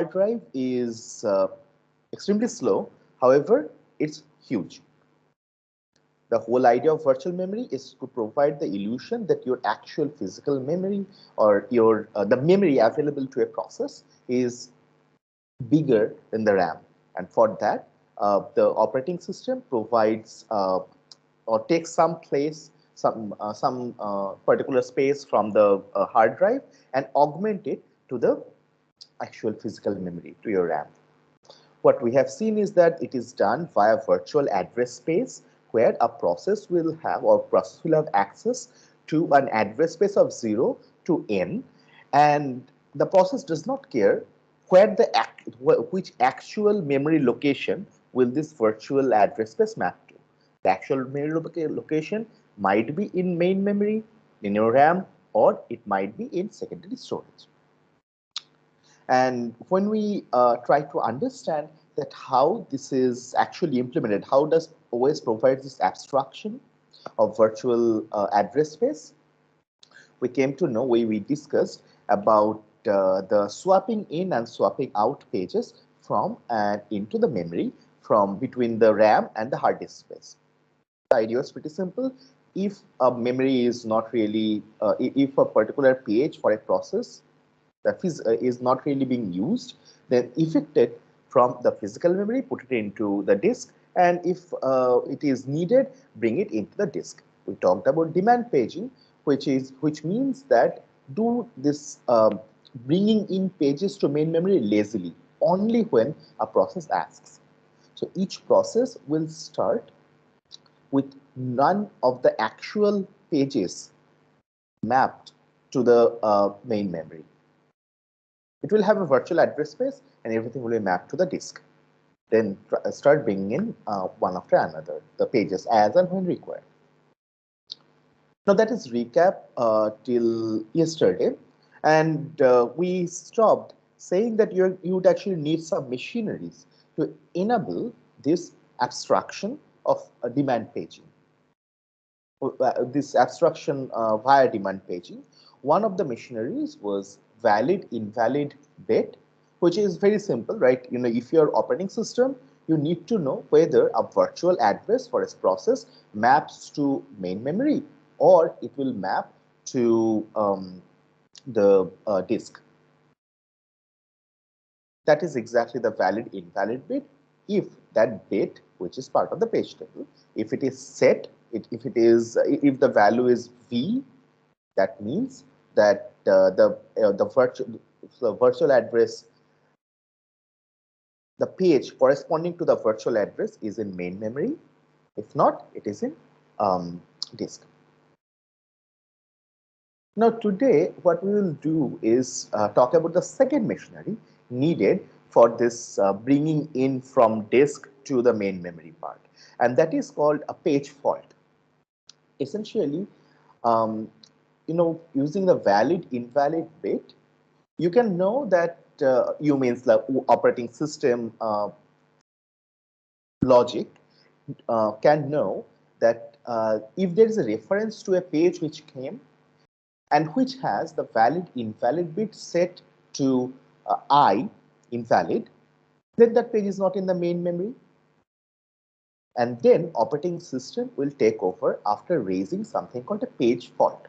drive is extremely slow. However, it's huge. The whole idea of virtual memory is to provide the illusion that your actual physical memory or your the memory available to a process is bigger than the RAM. And for that, the operating system provides or takes some place, some particular space from the hard drive and augment it to the actual physical memory, to your RAM. What we have seen is that it is done via virtual address space, where a process will have access to an address space of 0 to n, and the process does not care where which actual memory location will this virtual address space map to. The actual memory location might be in main memory, in your RAM, or it might be in secondary storage. And when we try to understand that how this is actually implemented, how does OS provide this abstraction of virtual address space, we came to know, we discussed about the swapping in and swapping out pages from and into the memory from between the RAM and the hard disk space. The idea is pretty simple. If a memory is not really, if a particular page for a process that is not really being used, then eject it from the physical memory, put it into the disk, and if it is needed, bring it into the disk. We talked about demand paging, which means that do this bringing in pages to main memory lazily, only when a process asks. So each process will start with none of the actual pages mapped to the main memory. It will have a virtual address space and everything will be mapped to the disk. Then start bringing in one after another the pages as and when required. Now that is recap till yesterday, and we stopped saying that you would actually need some machineries to enable this abstraction of demand paging. This abstraction via demand paging. One of the machineries was valid invalid bet, which is very simple, right? You know, if your operating system, you need to know whether a virtual address for its process maps to main memory or it will map to the disk. That is exactly the valid invalid bit. If that bit, which is part of the page table, if it is set, if the value is v, that means that the virtual address, the page corresponding to the virtual address is in main memory. If not, it is in disk. Now today what we will do is talk about the second machinery needed for this bringing in from disk to the main memory part, and that is called a page fault. Essentially, um, using the valid invalid bit, you can know that you means the operating system logic can know that if there is a reference to a page which came and which has the valid invalid bit set to I invalid, then that page is not in the main memory, and then operating system will take over after raising something called a page fault.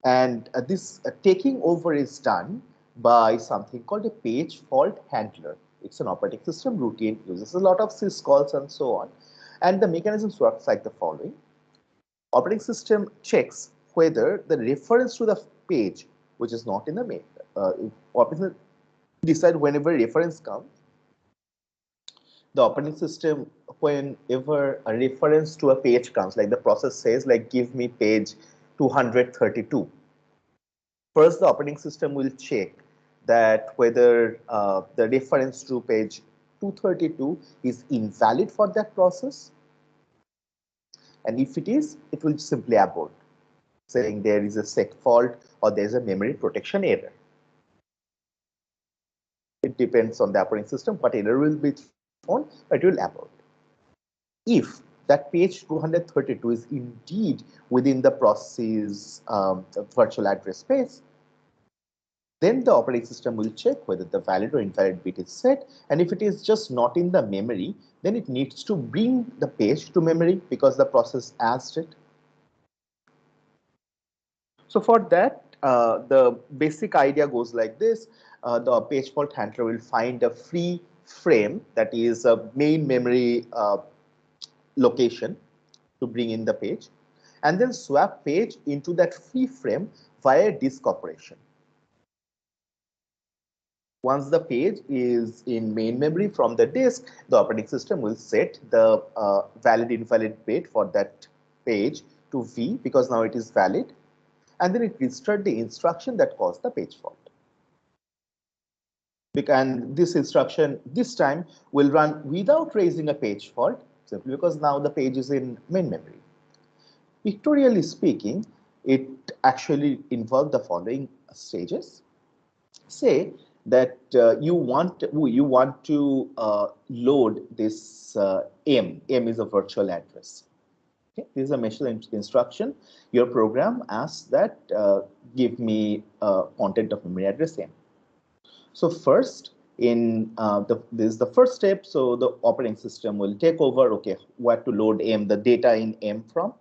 And this taking over is done by something called a page fault handler. It's an operating system routine, uses a lot of syscalls and so on, and the mechanisms works like the following. Operating system checks whether the reference to the page, which is not in the main, operating system decide whenever reference comes, the operating system, whenever a reference to a page comes, like the process says, like give me page 232. First, the operating system will check that whether the reference to page 232 is invalid for that process, and if it is, it will simply abort, saying there is a sec fault or there is a memory protection error. It depends on the operating system what error will be thrown, but it will abort. If that page 232 is indeed within the process virtual address space, Then the operating system will check whether the valid or invalid bit is set, and if it is just not in the memory, then it needs to bring the page to memory because the process asked it. So for that, the basic idea goes like this. The page fault handler will find a free frame that is a main memory location to bring in the page, and then swap page into that free frame via disk operation. Once the page is in main memory from the disk, the operating system will set the valid invalid bit for that page to V because now it is valid, and then it restarts the instruction that caused the page fault. And this instruction this time will run without raising a page fault, simply because now the page is in main memory. Pictorially speaking, it actually involved the following stages. Say that you want to load this M. M is a virtual address. Okay? This is a machine instruction. Your program asks that give me content of memory address M. So first, this is the first step. So the operating system will take over. Okay, where to load M, the data in M from,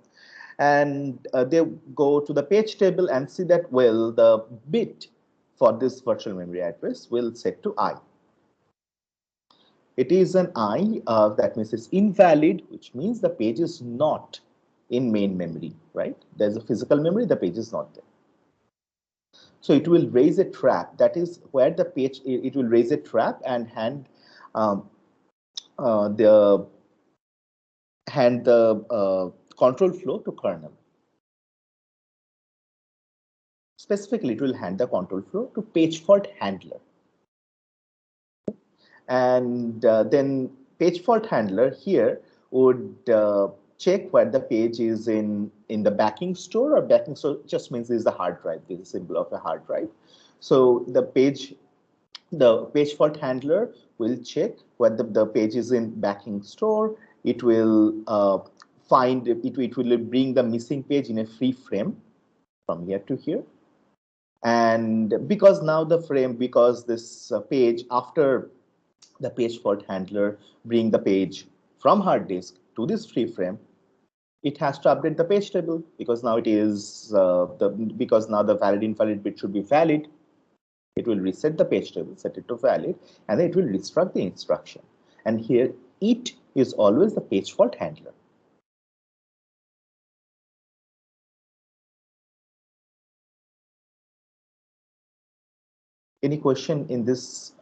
and they go to the page table and see that, well, the bit for this virtual memory address will set to I. It is an I, that means it's invalid, which means the page is not in main memory, right? There's a physical memory, the page is not there. So it will raise a trap. That is where the page, it will raise a trap and hand the control flow to kernel. Specifically, it will hand the control flow to page fault handler. And then page fault handler here would check where the page is in the backing store, or backing store just means is the hard drive. This is a symbol of a hard drive. So the page fault handler will check whether the page is in backing store. It will find it will bring the missing page in a free frame from here to here. And because now because this page, after the page fault handler bring the page from hard disk to this free frame, it has to update the page table because now it is because now the valid invalid bit should be valid. It will reset the page table, set it to valid, and then it will restruct the instruction. And here it is always the page fault handler. Any question in this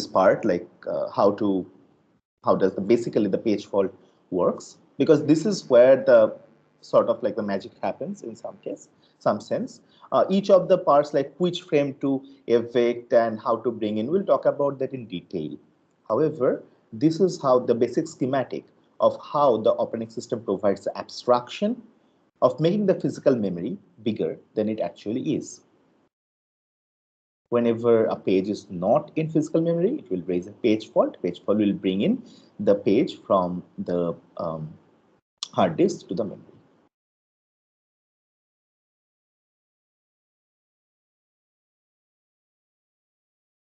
part, like how does basically the page fault works? Because this is where the sort of like the magic happens in some sense. Each of the parts, like which frame to evict and how to bring in, we'll talk about that in detail. However, this is how the basic schematic of how the operating system provides the abstraction of making the physical memory bigger than it actually is. Whenever a page is not in physical memory, it will raise a page fault. Page fault will bring in the page from the hard disk to the memory.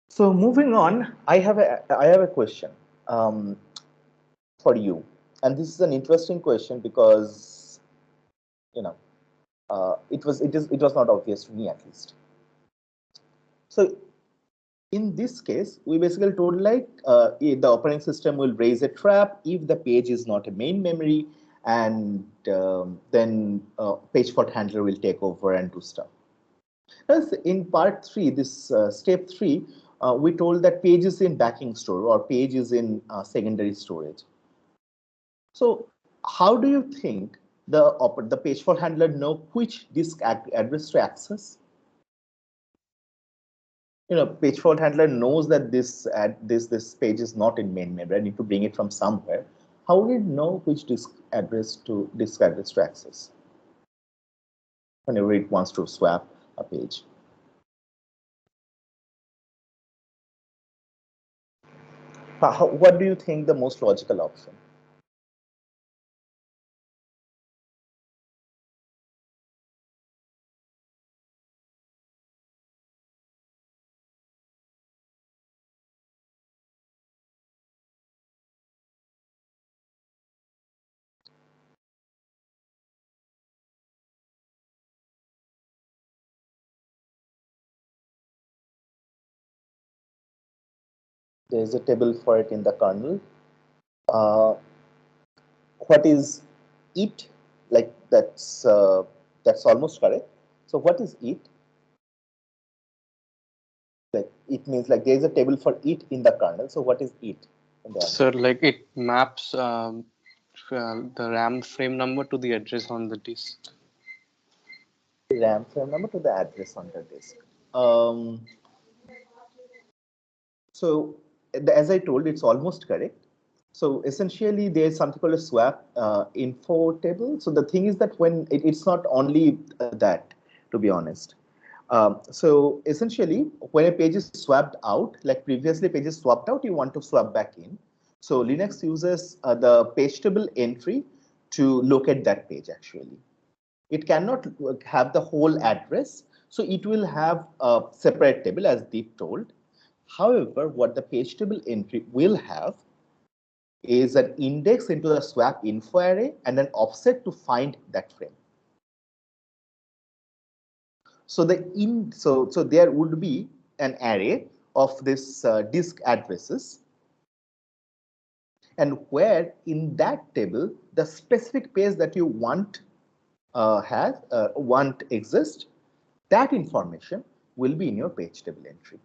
So moving on, I have a question for you, and this is an interesting question because it was not obvious to me, at least. So in this case, we basically told like the operating system will raise a trap if the page is not a main memory, and then page fault handler will take over and do stuff. Thus, in part 3, this step 3, we told that page is in backing store or page is in secondary storage. So how do you think the page fault handler know which disk address to access? Page fault handler knows that this page is not in main memory. I need to bring it from somewhere. How will it know which disk address to access whenever it wants to swap a page? What do you think the most logical option? There is a table for it in the kernel. What is it? Like that's almost correct. So what is it? Like it means like there is a table for it in the kernel. So what is it in the So like it maps the RAM frame number to the address on the disk. RAM frame number to the address on the disk. Um, so as I told, it's almost correct. So essentially, there's something called a swap info table. So the thing is that when it's not only that, to be honest. So essentially, when a page is swapped out, like previously pages swapped out, you want to swap back in. So Linux uses the page table entry to locate that page actually. It cannot have the whole address, so it will have a separate table as Deep told. However, what the page table entry will have is an index into the swap info array and an offset to find that frame. So so there would be an array of this disk addresses, and where in that table the specific page that you want exists, that information will be in your page table entry.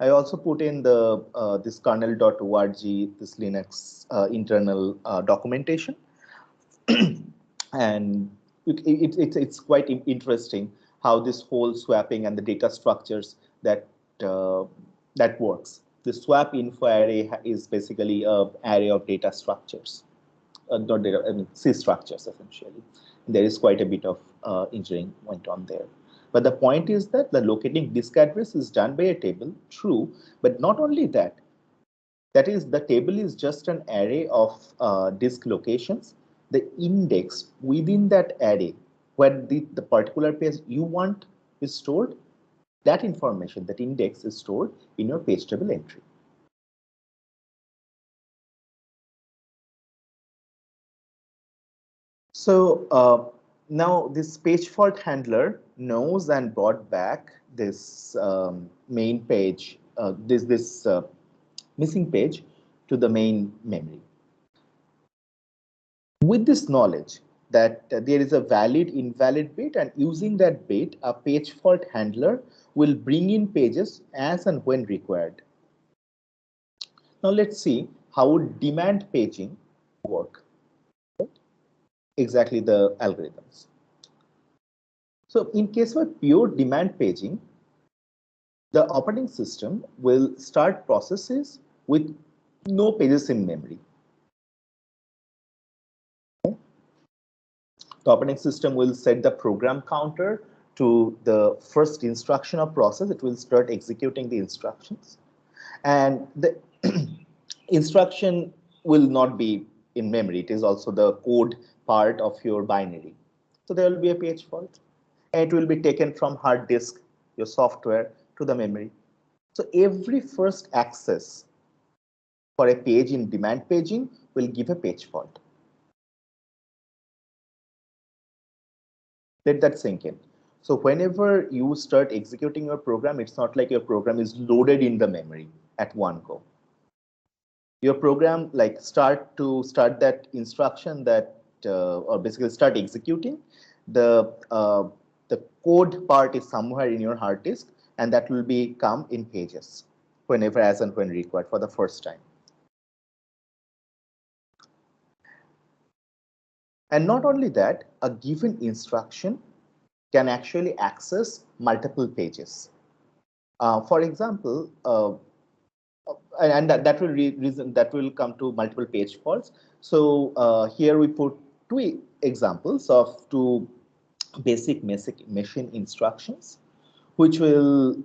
I also put in the this kernel.org, this Linux internal documentation, and it's quite interesting how this whole swapping and the data structures uh, that works. The swap info array is basically an array of data structures, not data, I mean C structures essentially. There is quite a bit of engineering went on there. But the point is that the locating disk address is done by a table, true, but not only that. That is, the table is just an array of disk locations. The index within that array, where the particular page you want is stored, that information, that index is stored in your page table entry. So now this page fault handler knows and brought back this main page, this missing page to the main memory. With this knowledge that there is a valid invalid bit, and using that bit, a page fault handler will bring in pages as and when required. Now let's see how would demand paging work. Exactly the algorithms. So in case of pure demand paging, the operating system will start processes with no pages in memory. The operating system will set the program counter to the first instruction of process. It will start executing the instructions. And the instruction will not be in memory. It is also the code part of your binary. So there will be a page fault. And it will be taken from hard disk, your software, to the memory. So every first access for a page in demand paging will give a page fault. Let that sink in. So whenever you start executing your program, it's not like your program is loaded in the memory at one go. Your program like start that instruction that or basically start executing, the code part is somewhere in your hard disk, and that will be come in pages whenever as and when required for the first time. And not only that, a given instruction can actually access multiple pages. For example, and that will come to multiple page faults. So here we put two examples of two basic machine instructions, which will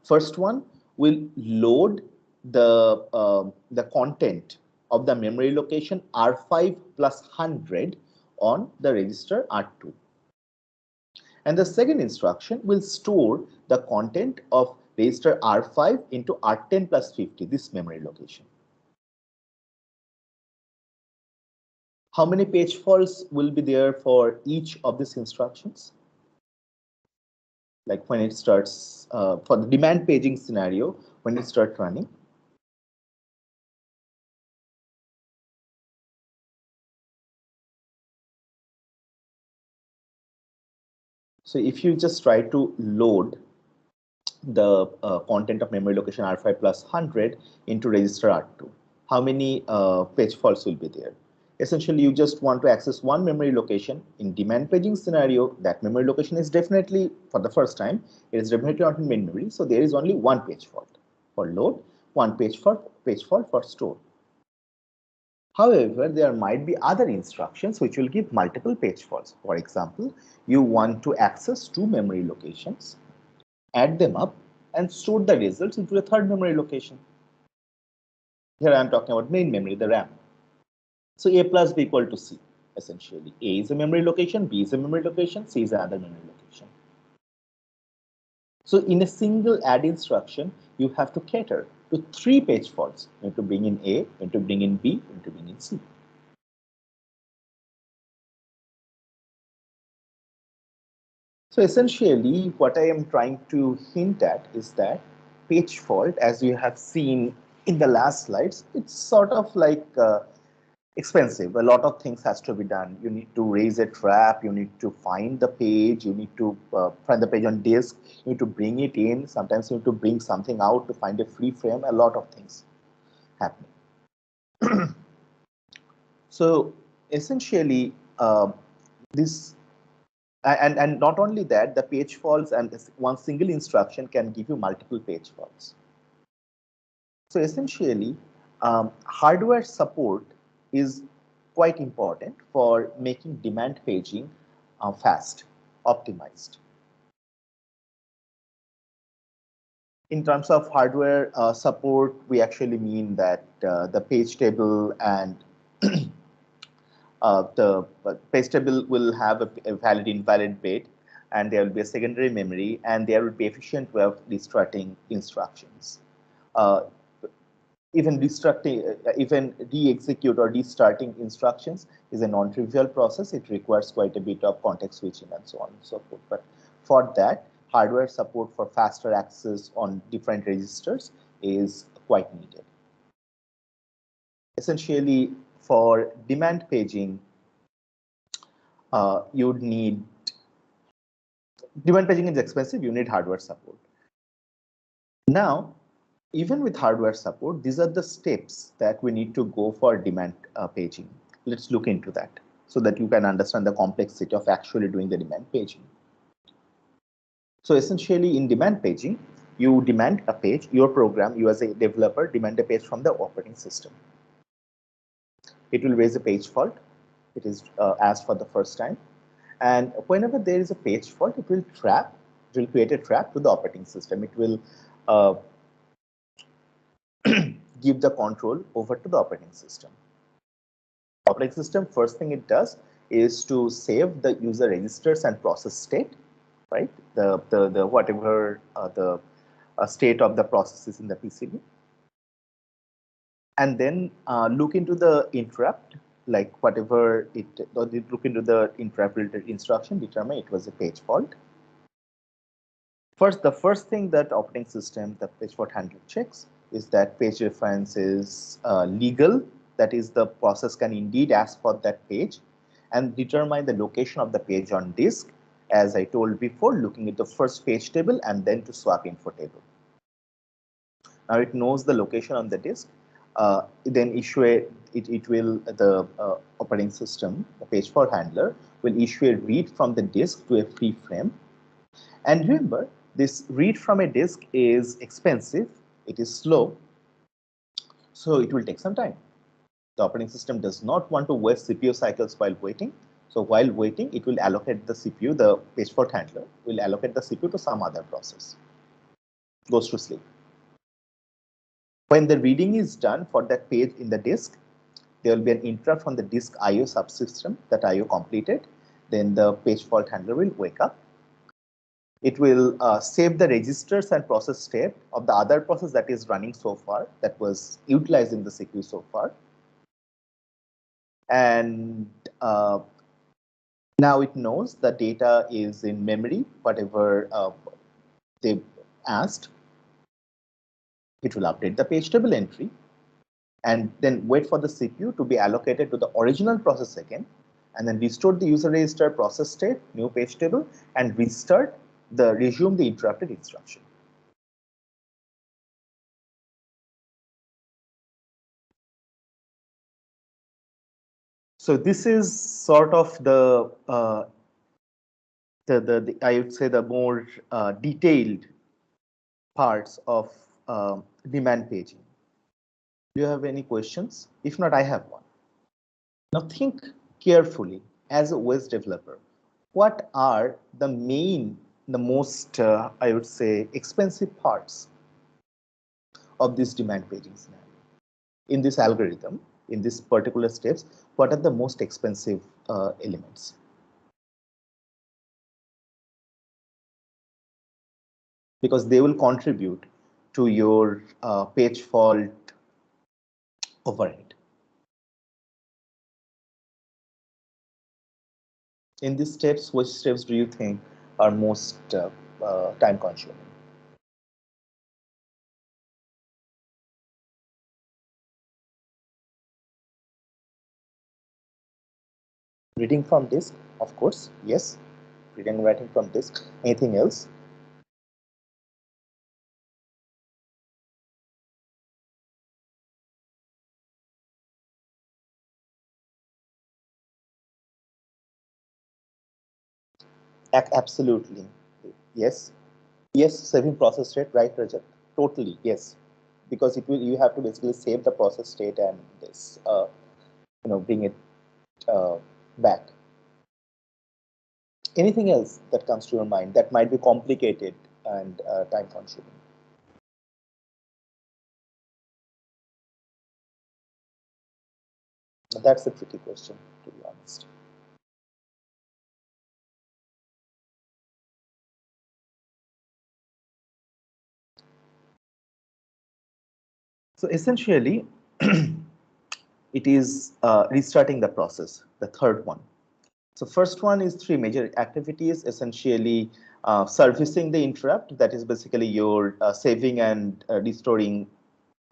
first one will load the content of the memory location R5 plus 100 on the register R2. And the second instruction will store the content of register R5 into R10 plus 50, this memory location. How many page faults will be there for each of these instructions? like when it starts for the demand paging scenario, when it starts running. So if you just try to load the content of memory location R5 plus 100 into register R2, how many page faults will be there? Essentially, you just want to access one memory location. In demand paging scenario, that memory location is definitely, for the first time, it is definitely not in main memory. So there is only one page fault for load, one page fault for store. However, there might be other instructions which will give multiple page faults. For example, you want to access two memory locations, add them up, and store the results into a third memory location. Here I am talking about main memory, the RAM. So A plus B equal to C. Essentially, A is a memory location, B is a memory location, C is another memory location. So in a single add instruction, you have to cater to three page faults. You need to bring in A, you need to bring in B, you need to bring in C. So essentially, what I am trying to hint at is that page fault, as you have seen in the last slides, it's sort of like expensive. A lot of things has to be done. You need to raise a trap, you need to find the page, you need to find the page on disk, you need to bring it in. Sometimes you need to bring something out to find a free frame, a lot of things happening. So essentially, this and not only that, the page faults and one single instruction can give you multiple page faults. So essentially, hardware support is quite important for making demand paging fast, optimized. In terms of hardware support, we actually mean that the page table and the page table will have a valid invalid bit, and there will be a secondary memory, and there will be efficient way of restarting instructions. Uh, even re-execute or restarting instructions is a non-trivial process. It requires quite a bit of context switching and so on and so forth. But for that, hardware support for faster access on different registers is quite needed. Essentially, for demand paging, you'd need demand paging is expensive. You need hardware support. Now, even with hardware support, these are the steps that we need to go for demand paging. Let's look into that so that you can understand the complexity of actually doing the demand paging. So essentially, in demand paging, you demand a page, your program, you as a developer demand a page from the operating system. It will raise a page fault. It is asked for the first time. And whenever there is a page fault, it will create a trap to the operating system. It will give the control over to the operating system. Operating system, first thing it does is to save the user registers and process state, right? The whatever the state of the process is in the PCB, and then look into the interrupt, like whatever it look into the interrupt related instruction, determine it was a page fault. The first thing that operating system, the page fault handler checks is that page reference is legal. That is, the process can indeed ask for that page and determine the location of the page on disk. As I told before, looking at the first page table and then to swap info table. Now it knows the location on the disk. Then the operating system, the page fault handler, will issue a read from the disk to a free frame. And remember, this read from a disk is expensive, it is slow, so it will take some time. The operating system does not want to waste CPU cycles while waiting. So while waiting, it will allocate the CPU, the page fault handler will allocate the CPU to some other process. Goes to sleep. When the reading is done for that page in the disk, there will be an interrupt from the disk IO subsystem that IO completed. Then the page fault handler will wake up. It will save the registers and process state of the other process that is running so far, that was utilizing the CPU so far. And now it knows the data is in memory, whatever they asked, it will update the page table entry and then wait for the CPU to be allocated to the original process again, and then restore the user register process state, new page table, and resume the interrupted instruction. So this is sort of the I would say the more detailed parts of demand paging. Do you have any questions? If not, I have one. Now think carefully as a OS developer. What are the most, I would say, expensive parts of this demand paging scenario? In this algorithm, in this particular steps, what are the most expensive elements? Because they will contribute to your page fault overhead. In these steps, which steps do you think are most time consuming? Reading from disk, of course, yes. Reading and writing from disk. Anything else? Absolutely. Yes. Yes, saving process state, right, Rajat? Totally, yes. Because you have to basically save the process state and this, bring it back. Anything else that comes to your mind that might be complicated and time consuming? That's a tricky question, to be honest. So essentially, it is restarting the process, the third one. So first one is three major activities, essentially servicing the interrupt, that is basically your saving and restoring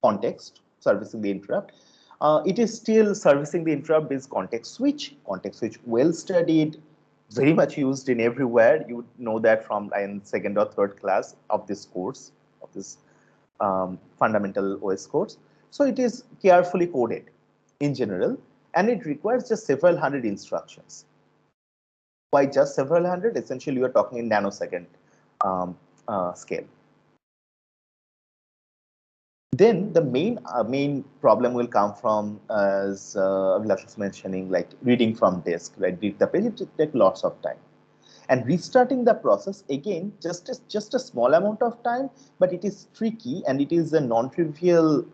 context, servicing the interrupt. It is still servicing the interrupt based context switch, well studied, very much used in everywhere. You know that from in second or third class of this course, of this fundamental OS course. So it is carefully coded in general, and it requires just several hundred instructions. Why just several hundred? Essentially, you are talking in nanosecond scale. Then the main problem will come from, as Abhilash was mentioning, like reading from disk, right? Read the page, it takes lots of time. And restarting the process, again, just a small amount of time, but it is tricky and it is a non-trivial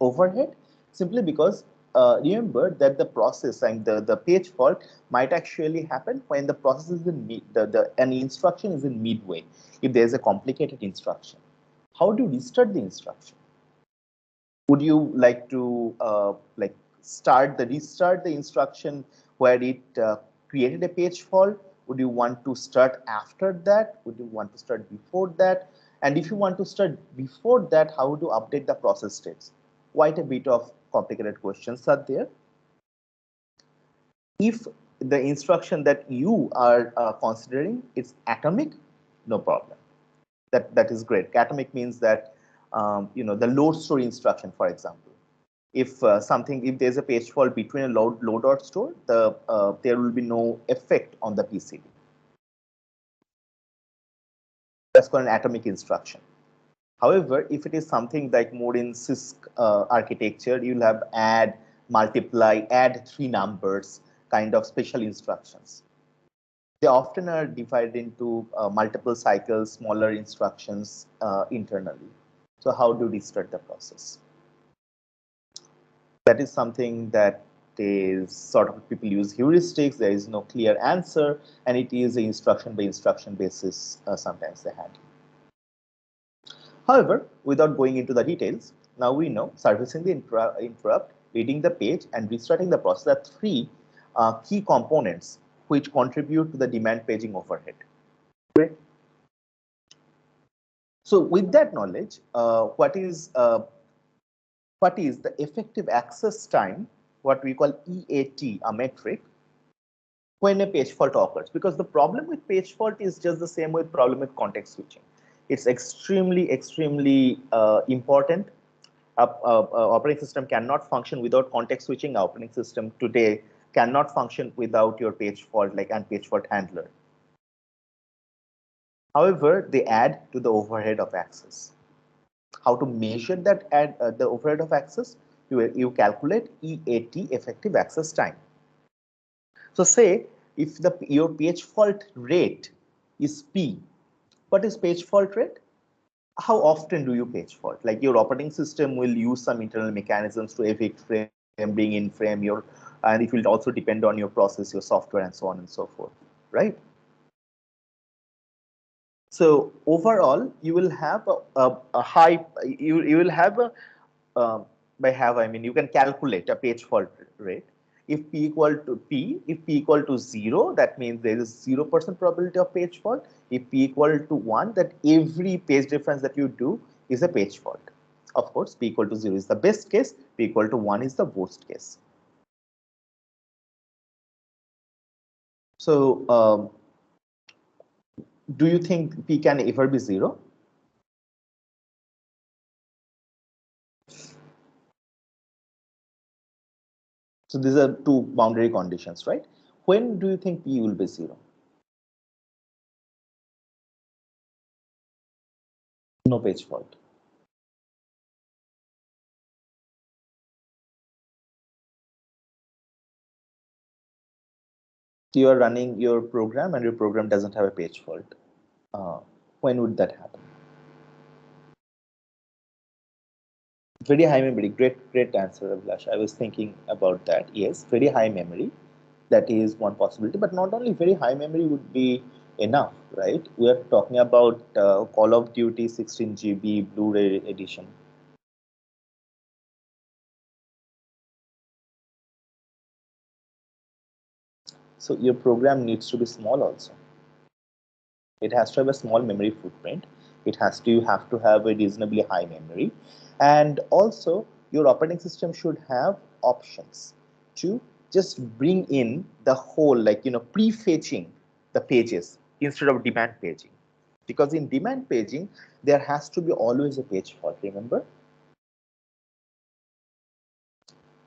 overhead, simply because remember that the process and the page fault might actually happen when the process is in an instruction is in midway, if there is a complicated instruction. How do you restart the instruction? Would you like to restart the instruction where it created a page fault? Would you want to start after that? Would you want to start before that? And if you want to start before that, how would you update the process states? Quite a bit of complicated questions are there. If the instruction that you are considering is atomic, no problem. That is great. Atomic means that the load store instruction, for example. If there's a page fault between a load or store, there will be no effect on the PCB. That's called an atomic instruction. However, if it is something like more in CISC architecture, you'll have add, multiply, add three numbers kind of special instructions. They often are divided into multiple cycles, smaller instructions internally. So how do we start the process? That is something that is sort of people use heuristics. There is no clear answer, and it is an instruction by instruction basis. Sometimes they handle. However, without going into the details, now we know servicing the interrupt, reading the page, and restarting the process are three key components which contribute to the demand paging overhead. Great. So with that knowledge, what is the effective access time, what we call EAT, a metric, when a page fault occurs? Because the problem with page fault is just the same with problem with context switching. It's extremely important. Operating system cannot function without context switching. Operating system today cannot function without your page fault and page fault handler. However, they add to the overhead of access. How to measure that the overhead of access? You calculate EAT, effective access time. So say if your page fault rate is P, what is page fault rate? How often do you page fault? Like your operating system will use some internal mechanisms to evict frame, bring in frame, and it will also depend on your process, your software, and so on and so forth, right? So overall, you will have a high, you will have a, I mean, you can calculate a page fault rate. If P equal to P, if P equal to 0, that means there is 0% probability of page fault. If P equal to 1, that every page difference that you do is a page fault. Of course, P equal to 0 is the best case, P equal to 1 is the worst case. So, do you think P can ever be 0? So these are two boundary conditions, right? When do you think P will be 0? No page fault. You are running your program and your program doesn't have a page fault. When would that happen? Very high memory. Great answer, Abhilash. I was thinking about that. Yes, very high memory. That is one possibility. But not only very high memory would be enough, right? We are talking about Call of Duty 16 GB Blu-ray edition. So your program needs to be small also. It has to have a small memory footprint. You have to have a reasonably high memory, and also your operating system should have options to just bring in the whole, like pre-fetching the pages instead of demand paging, because in demand paging there has to be always a page fault. Remember,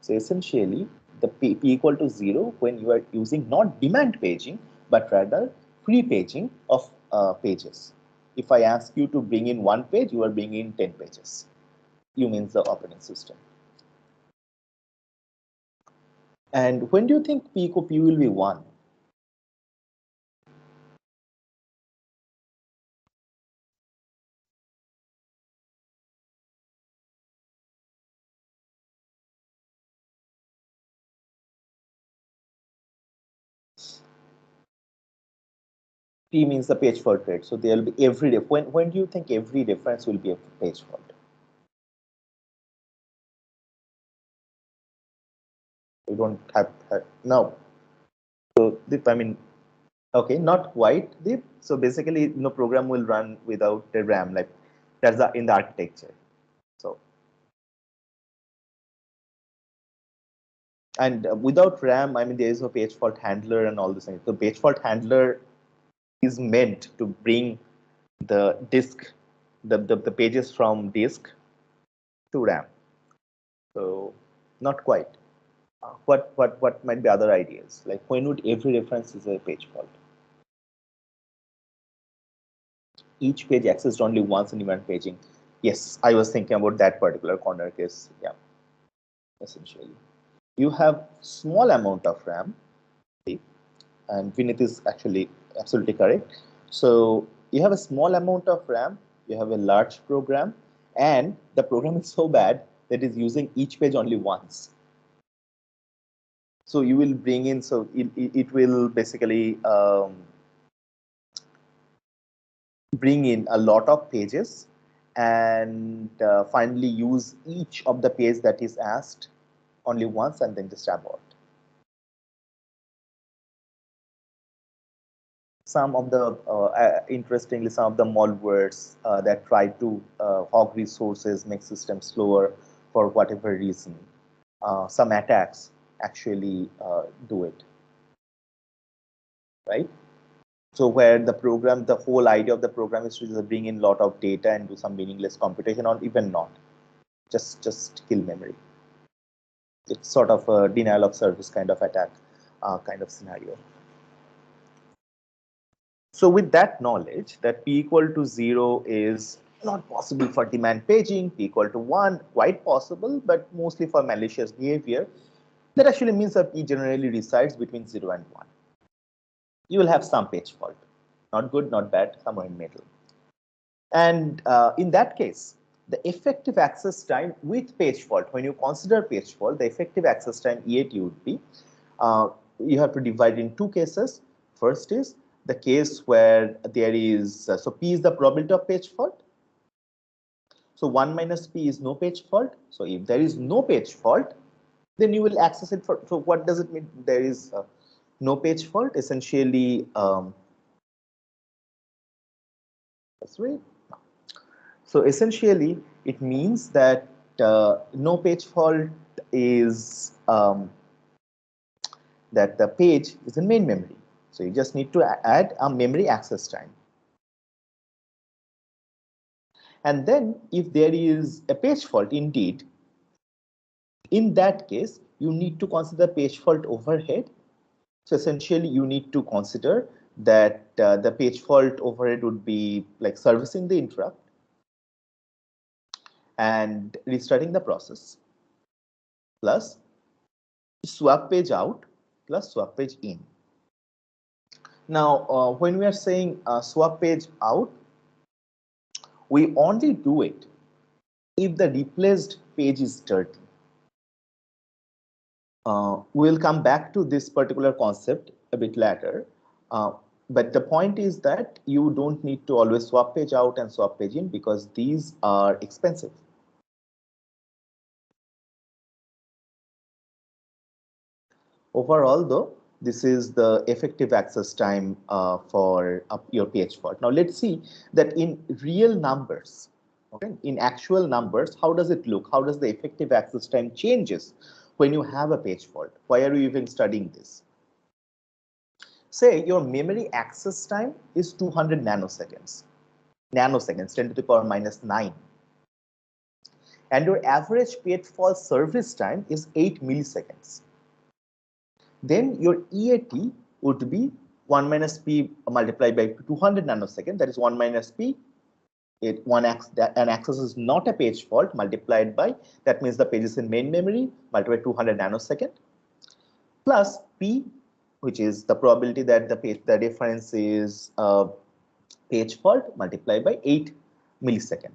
so essentially the P equal to 0 when you are using not demand paging but rather pre-paging of pages. If I ask you to bring in one page, you are bringing in 10 pages. You means the operating system. And when do you think P equal P will be 1? P means the page fault rate. So there will be every day. When do you think every difference will be a page fault? You don't have no. So I mean, okay, not quite deep. So basically, program will run without the RAM, like that's in the architecture. So, and without RAM, I mean, there is no page fault handler and all this things. So page fault handler is meant to bring the disk, the pages from disk to RAM. So not quite. What might be other ideas? Like when would every reference is a page fault? Each page accessed only once in event paging. Yes, I was thinking about that particular corner case. Yeah, essentially. You have small amount of RAM, and Vinith is actually absolutely correct. So you have a small amount of RAM, you have a large program, and the program is so bad that is using each page only once. So you will bring in, so it will basically bring in a lot of pages and finally use each of the page that is asked only once and then just abort. some of the, interestingly, some of the malwares that try to hog resources, make systems slower for whatever reason. Some attacks actually do it, right? So where the program, the whole idea of the program is to just bring in a lot of data and do some meaningless computation, or even not, just kill memory. It's sort of a denial of service kind of attack kind of scenario. So with that knowledge that p equal to 0 is not possible for demand paging, p equal to 1 quite possible, but mostly for malicious behavior, that actually means that p generally resides between 0 and 1. You will have some page fault, not good, not bad, somewhere in middle. And in that case, the effective access time with page fault, when you consider page fault, the effective access time EAT would be, you have to divide in two cases. First is the case where there is, so P is the probability of page fault. So 1 minus P is no page fault. So if there is no page fault, then you will access it for, so what does it mean? There is no page fault, essentially, that's right. So essentially, it means that no page fault is that the page is in main memory. So you just need to add a memory access time. And then if there is a page fault indeed, in that case, you need to consider page fault overhead. So essentially, you need to consider that the page fault overhead would be like servicing the interrupt and restarting the process, plus swap page out plus swap page in. Now, when we are saying swap page out, we only do it if the replaced page is dirty. We'll come back to this particular concept a bit later. But the point is that you don't need to always swap page out and swap page in because these are expensive. Overall, though, this is the effective access time for your page fault. Now, let's see that in real numbers, okay, in actual numbers, how does it look? How does the effective access time changes when you have a page fault? Why are you even studying this? Say your memory access time is 200 nanoseconds. Nanoseconds, 10 to the power minus 9. And your average page fault service time is 8 milliseconds. Then your EAT would be 1 minus P multiplied by 200 nanoseconds. That is 1 minus P. An access is not a page fault multiplied by, that means the page is in main memory, multiplied by 200 nanosecond, plus P, which is the probability that the difference is page fault multiplied by 8 millisecond.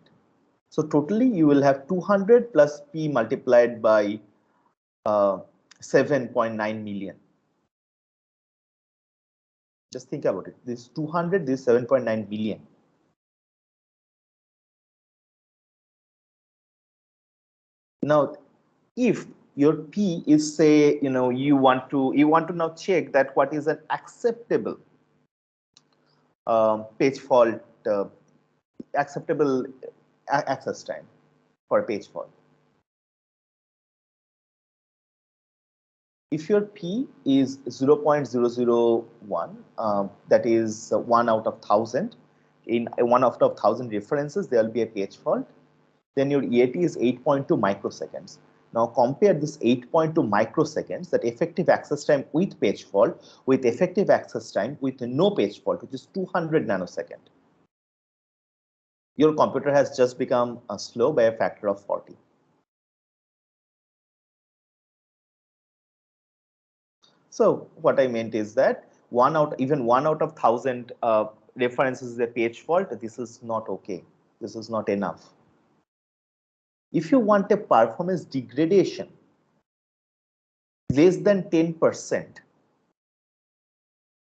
So totally you will have 200 plus P multiplied by 7.9 million. Just think about it. This 200, this 7.9 billion. Now, if your P is, say, you want to now check that what is an acceptable page fault, acceptable access time for a page fault. If your P is 0.001, that is 1 out of 1,000, in 1 out of 1,000 references, there will be a page fault. Then your EAT is 8.2 microseconds. Now compare this 8.2 microseconds, that effective access time with page fault, with effective access time with no page fault, which is 200 nanosecond. Your computer has just become slow by a factor of 40. So what I meant is that even 1 out of 1,000 references is a page fault. This is not okay. This is not enough. If you want a performance degradation less than 10%,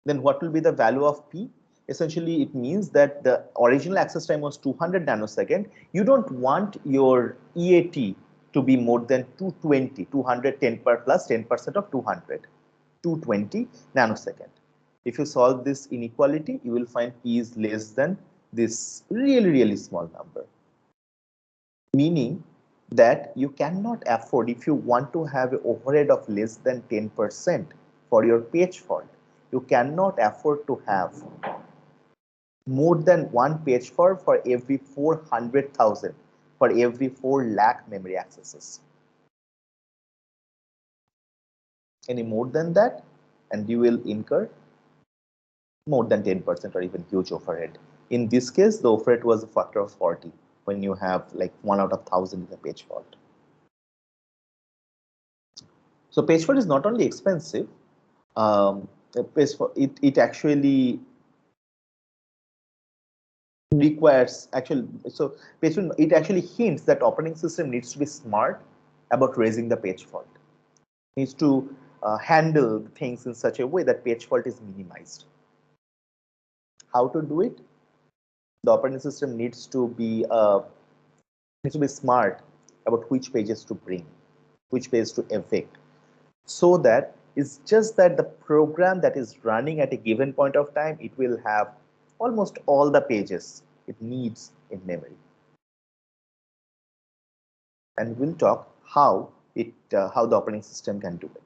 then what will be the value of P? Essentially, it means that the original access time was 200 nanosecond. You don't want your EAT to be more than 220, 210 plus 10% of 200, 220 nanosecond. If you solve this inequality, you will find p is less than this really small number. Meaning that you cannot afford, if you want to have an overhead of less than 10% for your page fault, you cannot afford to have more than one page fault for every 400,000, for every 4 lakh memory accesses. Any more than that, and you will incur more than 10% or even huge overhead. In this case, the overhead was a factor of 40 when you have like 1 out of 1,000 is a page fault. So page fault is not only expensive, it actually requires it actually hints that operating system needs to be smart about raising the page fault. Needs to handle things in such a way that page fault is minimized. How to do it? The operating system needs to be smart about which pages to bring, which pages to evict, so that it's just that the program that is running at a given point of time, it will have almost all the pages it needs in memory. And we'll talk how the operating system can do it.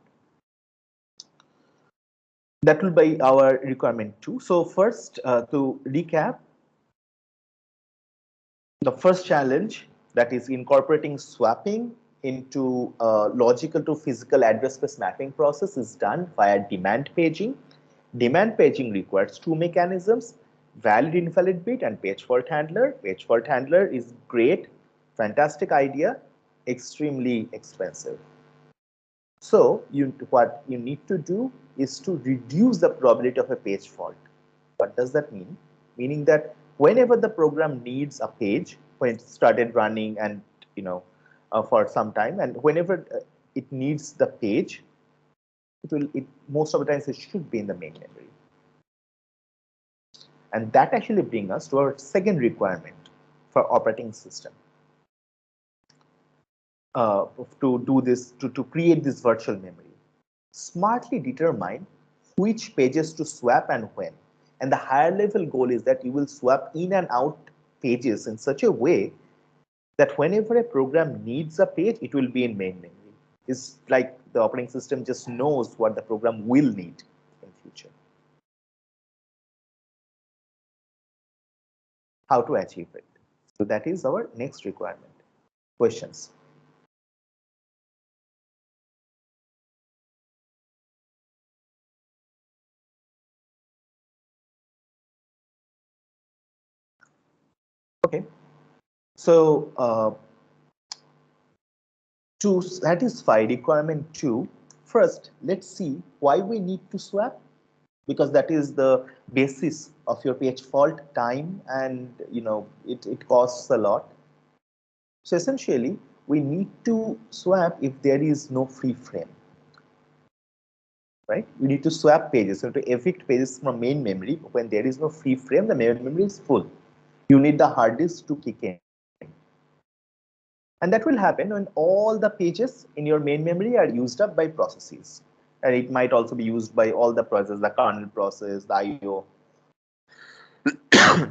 That will be our requirement 2. So first, to recap, the first challenge, that is incorporating swapping into logical to physical address space mapping process, is done via demand paging. Demand paging requires two mechanisms: valid invalid bit and page fault handler. Page fault handler is great, fantastic idea, extremely expensive. So what you need to do is to reduce the probability of a page fault. What does that mean? Meaning that whenever the program needs a page, when it started running and for some time, and whenever it needs the page, most of the times it should be in the main memory. And that actually brings us to our second requirement for operating system. To do this, to create this virtual memory. Smartly determine which pages to swap and when. And the higher level goal is that you will swap in and out pages in such a way that whenever a program needs a page, it will be in main memory. It's like the operating system just knows what the program will need in future. How to achieve it? So that is our next requirement. Questions? Okay. So to satisfy requirement 2, first let's see why we need to swap, because that is the basis of your page fault time, and it costs a lot. So essentially we need to swap if there is no free frame, right? You need to swap pages, so to evict pages from main memory when there is no free frame, the main memory is full. You need the hard disk to kick in. And that will happen when all the pages in your main memory are used up by processes. And it might also be used by all the processes, the kernel process, the IO,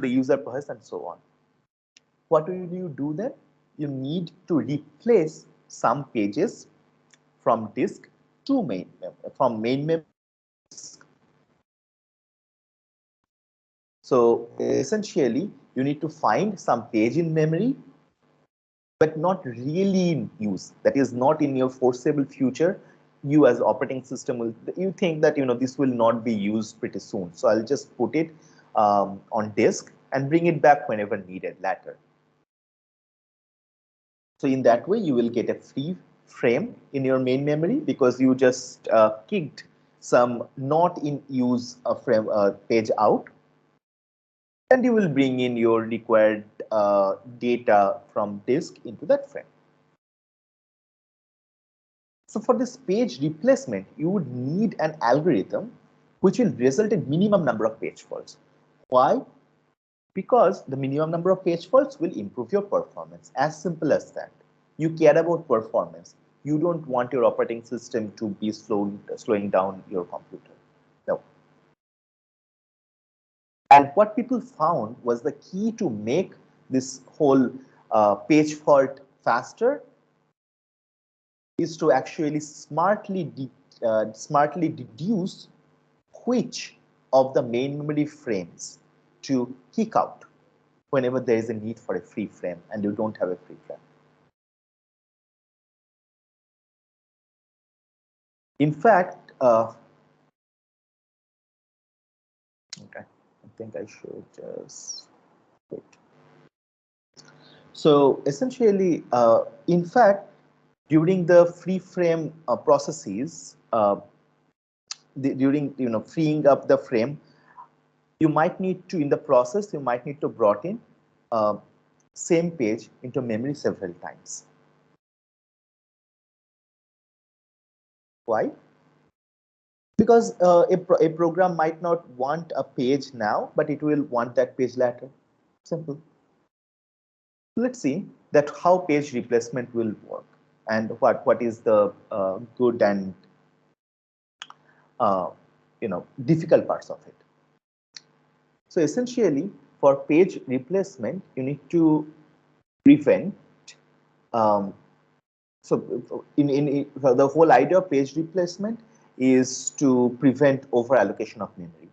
the user process, and so on. What will you do then? You need to replace some pages from disk to main memory, from main memory. So essentially, you need to find some page in memory, but not really in use. That is not in your foreseeable future. You as operating system you think that this will not be used pretty soon. So I'll just put it on disk and bring it back whenever needed later. So in that way, you will get a free frame in your main memory because you just kicked some not in use frame page out, and you will bring in your required data from disk into that frame. So for this page replacement, you would need an algorithm which will result in minimum number of page faults. Why? Because the minimum number of page faults will improve your performance. As simple as that. You care about performance. You don't want your operating system to be slowing down your computer. No. And what people found was the key to make this whole page fault faster is to actually smartly deduce which of the main memory frames to kick out whenever there is a need for a free frame and you don't have a free frame. In fact, okay, I think I should just wait. So essentially, in fact, during the free frame processes, during freeing up the frame, you might need to, in the process, you might need to brought in same page into memory several times. Why? Because a program might not want a page now, but it will want that page later. Simple. Let's see that how page replacement will work and what is the good and difficult parts of it. So essentially, for page replacement, you need to prevent. So the whole idea of page replacement is to prevent over allocation of memory.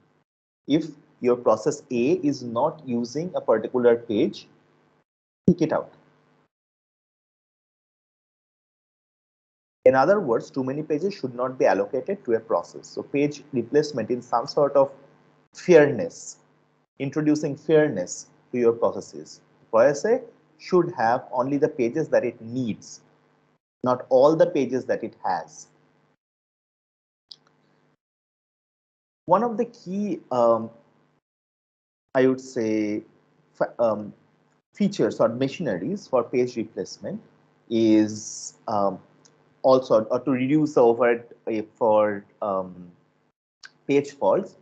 If your process A is not using a particular page, kick it out. In other words, too many pages should not be allocated to a process. So page replacement is some sort of fairness, introducing fairness to your processes. ProSA should have only the pages that it needs, not all the pages that it has. One of the key, I would say, features or machineries for page replacement is also, or to reduce the overhead for page faults,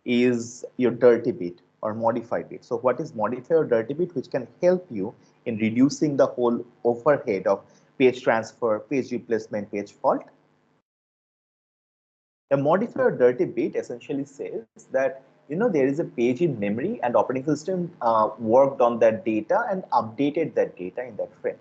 is your dirty bit or modified bit. So what is modified or dirty bit, which can help you in reducing the whole overhead of page transfer, page replacement, page fault? A modified or dirty bit essentially says that there is a page in memory and operating system worked on that data and updated that data in that frame.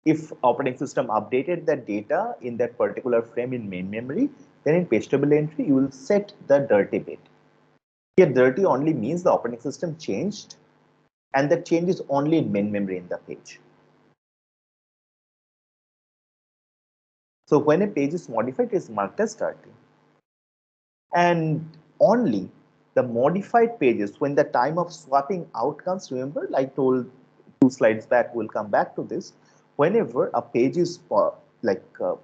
If operating system updated that data in that particular frame in main memory, then in page table entry, you will set the dirty bit. Here, dirty only means the operating system changed, and that change is only in main memory in the page. So when a page is modified, it is marked as dirty. And only the modified pages, when the time of swapping out comes, remember, I told 2 slides back, we'll come back to this. Whenever a page is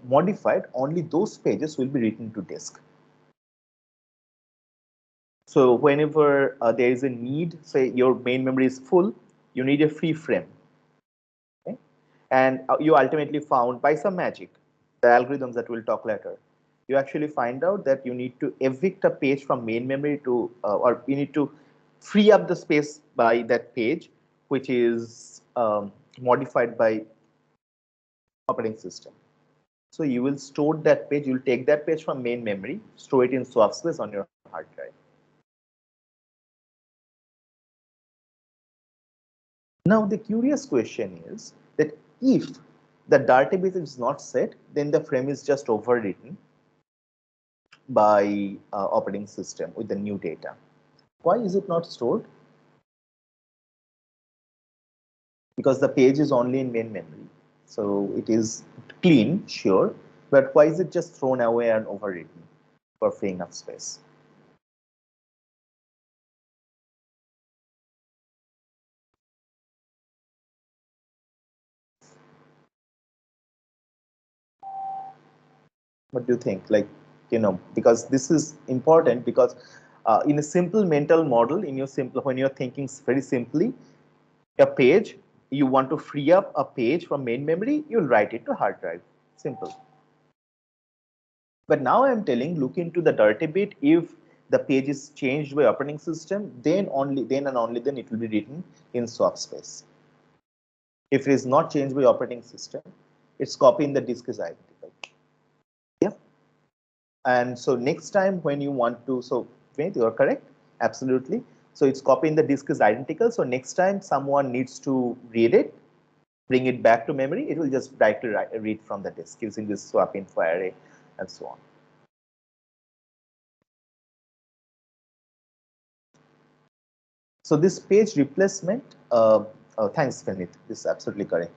modified, only those pages will be written to disk. So whenever there is a need, say your main memory is full, you need a free frame. Okay? And you ultimately found by some magic, the algorithms that we'll talk later, you actually find out that you need to evict a page from main memory to, or you need to free up the space by that page, which is modified by operating system. So you will store that page, you'll take that page from main memory, store it in swap space on your hard drive. Now the curious question is that if the database is not set, then the frame is just overwritten by operating system with the new data. Why is it not stored? Because the page is only in main memory. So it is clean, sure, but why is it just thrown away and overwritten for freeing up space? What do you think? Because this is important, because in a simple mental model, when you're thinking very simply, a page, you want to free up a page from main memory, you'll write it to hard drive. Simple. But now I'm telling, look into the dirty bit. If the page is changed by operating system, then and only then it will be written in swap space. If it is not changed by operating system, its copy in the disk is identical. Yeah. And so next time when you want to, so Vinit, you are correct. Absolutely. So its copy in the disk is identical. So next time someone needs to read it, bring it back to memory, it will just directly read from the disk using this swap info array and so on. So this page replacement, thanks Vinit, this is absolutely correct.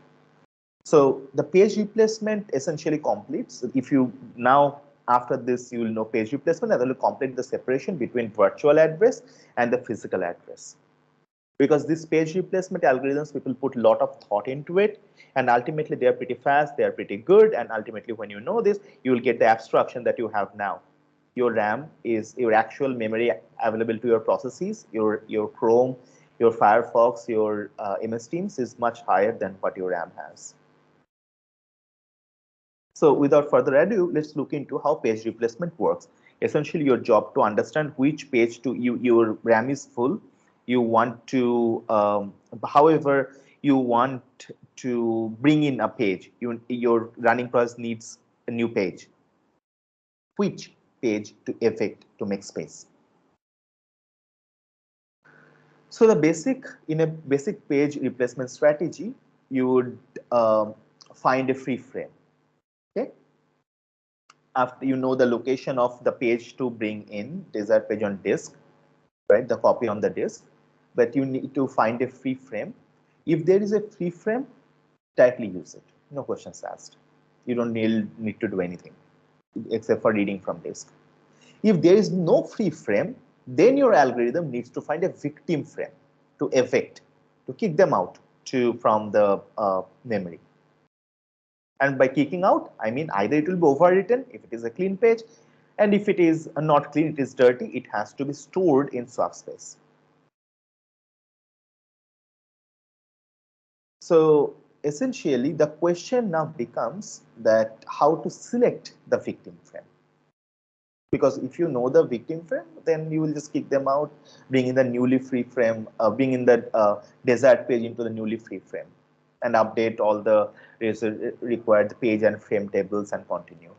So the page replacement essentially completes, if you now after this you will know page replacement, that will complete the separation between virtual address and the physical address. Because this page replacement algorithms, people put a lot of thought into it, and ultimately they are pretty fast, they are pretty good, and ultimately when you know this, you will get the abstraction that you have now. Your RAM is your actual memory available to your processes, your Chrome, your Firefox, your MS Teams is much higher than what your RAM has. So without further ado, let's look into how page replacement works. Essentially, your job to understand which page to your RAM is full. You want to, however, you want to bring in a page. Your running process needs a new page. Which page to effect to make space? So in a basic page replacement strategy, you would find a free frame. Okay. After you know the location of the page to bring in desired page on disk, right? The copy on the disk, but you need to find a free frame. If there is a free frame, directly use it. No questions asked. You don't need to do anything except for reading from disk. If there is no free frame, then your algorithm needs to find a victim frame to evict, to kick them out from the memory. And by kicking out, I mean either it will be overwritten if it is a clean page, and if it is not clean, it is dirty, it has to be stored in swap space. So essentially, the question now becomes that how to select the victim frame. Because if you know the victim frame, then you will just kick them out, bring in the newly free frame, bring in the desired page into the newly free frame, and update all the required page and frame tables and continue.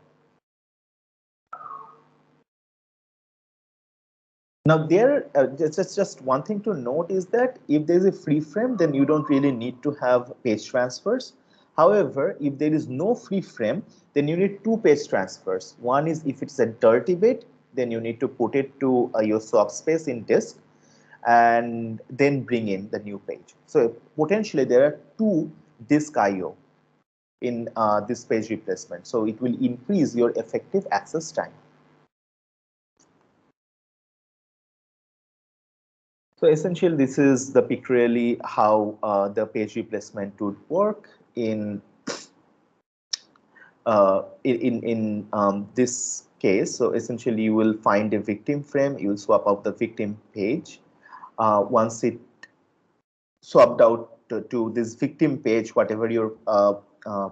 Now there, just one thing to note is that if there is a free frame, then you don't really need to have page transfers. However, if there is no free frame, then you need two page transfers. One is if it's a dirty bit, then you need to put it to your swap space in disk and then bring in the new page. So potentially there are two disk IO in this page replacement. So it will increase your effective access time. So essentially, this is the pictorially how the page replacement would work in this case. So essentially, you will find a victim frame. You will swap out the victim page. Once it swapped out to this victim page, whatever your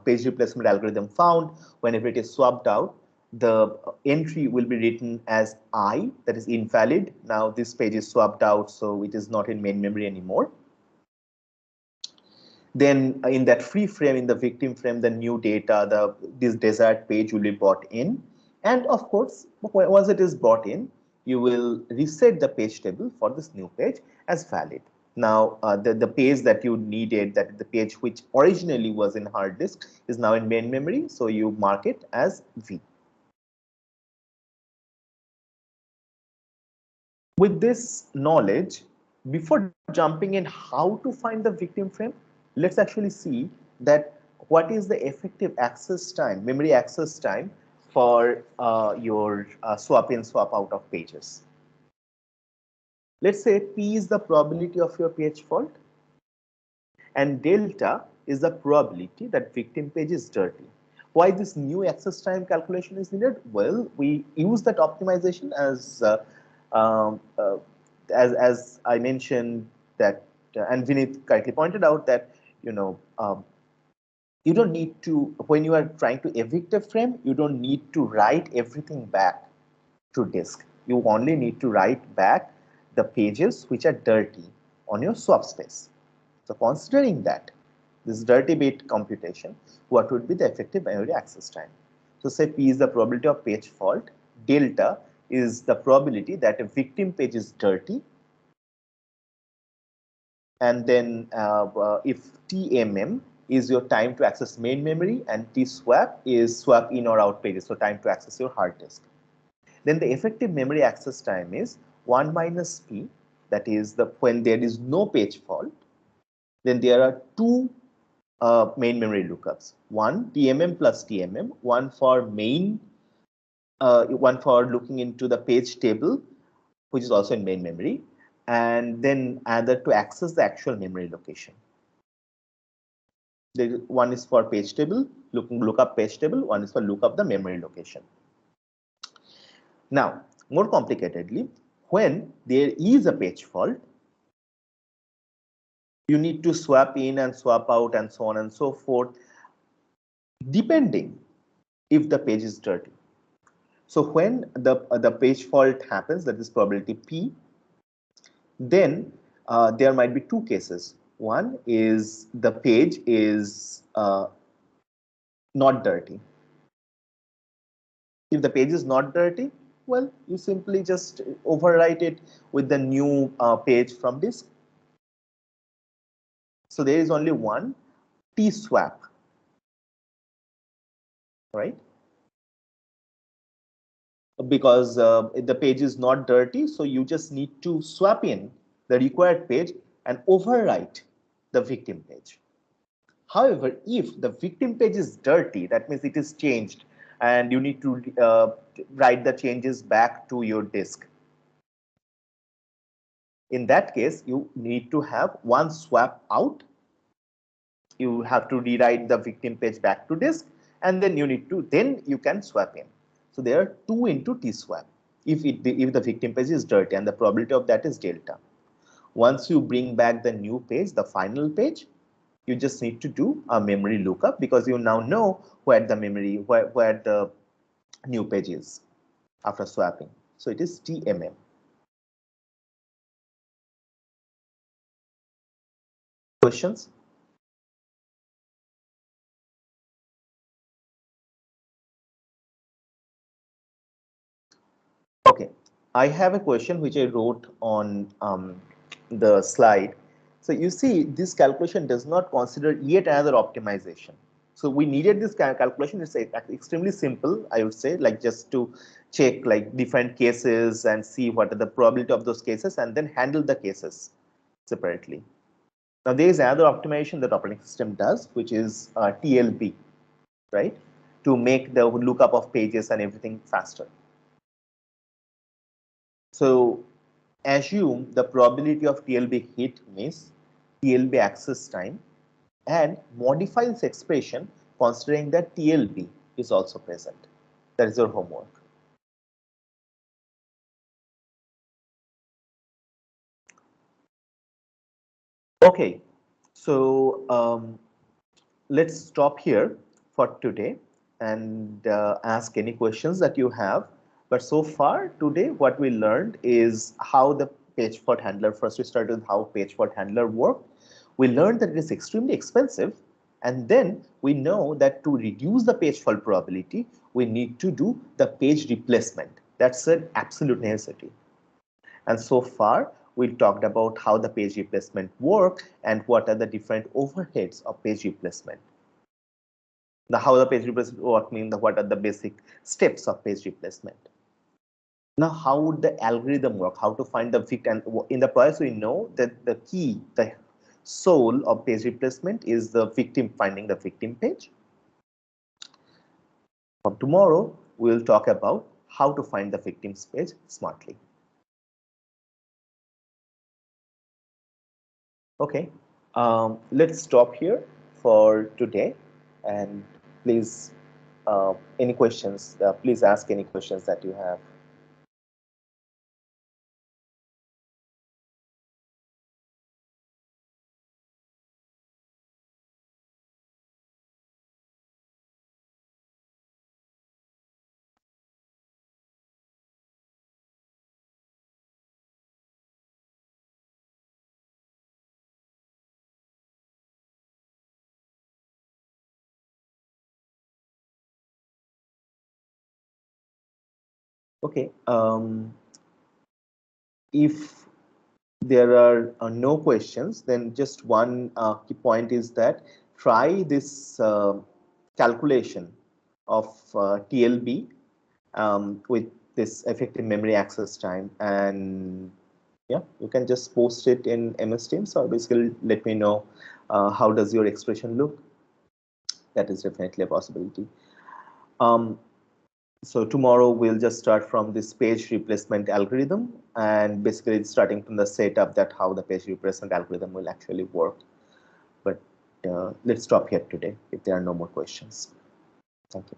page replacement algorithm found, whenever it is swapped out, the entry will be written as I, that is invalid. Now this page is swapped out, so it is not in main memory anymore. Then in that free frame, in the victim frame, the new data, this desired page will be brought in. And of course, once it is brought in, you will reset the page table for this new page as valid. Now, the page that you needed, that the page which originally was in hard disk, is now in main memory, so you mark it as V. With this knowledge, before jumping in how to find the victim frame, let's actually see that what is the effective access time, memory access time for your swap in, swap out of pages. Let's say P is the probability of your page fault, and delta is the probability that victim page is dirty. Why this new access time calculation is needed? Well, we use that optimization um, uh, as I mentioned that, and Vinit correctly pointed out that you don't need to, when you are trying to evict a frame, you don't need to write everything back to disk. You only need to write back the pages which are dirty on your swap space. So considering that, this dirty bit computation, what would be the effective memory access time? So say P is the probability of page fault, delta is the probability that a victim page is dirty, and then if TMM is your time to access main memory, and TSwap is swap in or out pages, so time to access your hard disk. Then the effective memory access time is 1 minus P, that is when there is no page fault. Then there are two main memory lookups, one TMM plus TMM, one for main, one for looking into the page table, which is also in main memory, and then another to access the actual memory location. One is for page table, look up page table, one is for look up the memory location. Now, more complicatedly, when there is a page fault, you need to swap in and swap out and so on and so forth, depending if the page is dirty. So when the page fault happens, that is probability P, then there might be two cases. One is the page is not dirty. If the page is not dirty, well, you simply just overwrite it with the new page from disk. So there is only one tswap, right? Because the page is not dirty, so you just need to swap in the required page and overwrite the victim page. However, if the victim page is dirty, that means it is changed and you need to write the changes back to your disk. In that case, you need to have one swap out. You have to rewrite the victim page back to disk, and then you can swap in. So there are 2 into tswap if the victim page is dirty, and the probability of that is delta. Once you bring back the new page, the final page, you just need to do a memory lookup, because you now know where the new page is after swapping. So it is TMM. Questions? Okay, I have a question which I wrote on the slide. So you see, this calculation does not consider yet another optimization. So we needed this calculation. It's extremely simple, I would say, like just to check like different cases and see what are the probability of those cases, and then handle the cases separately. Now there is another optimization that operating system does, which is TLB, right? To make the lookup of pages and everything faster. So assume the probability of TLB hit miss, TLB access time, and modify this expression considering that TLB is also present. That is your homework. Okay, so let's stop here for today and ask any questions that you have. But so far today, what we learned is how the page fault handler, first we started with how page fault handler worked. We learned that it is extremely expensive, and then we know that to reduce the page fault probability, we need to do the page replacement. That's an absolute necessity. And so far, we talked about how the page replacement work and what are the different overheads of page replacement. How the page replacement work means what are the basic steps of page replacement. Now, how would the algorithm work? How to find the victim? And in the process, we know that the key, the soul of page replacement is the victim, finding the victim page. From tomorrow, we will talk about how to find the victim's page smartly. Okay, let's stop here for today, and please, any questions, please ask any questions that you have. Okay. If there are no questions, then just one key point is that try this calculation of TLB with this effective memory access time, and yeah, you can just post it in MS Teams, or basically let me know how does your expression look. That is definitely a possibility. So tomorrow we'll just start from this page replacement algorithm, and basically it's starting from the setup that how the page replacement algorithm will actually work. But let's stop here today if there are no more questions. Thank you.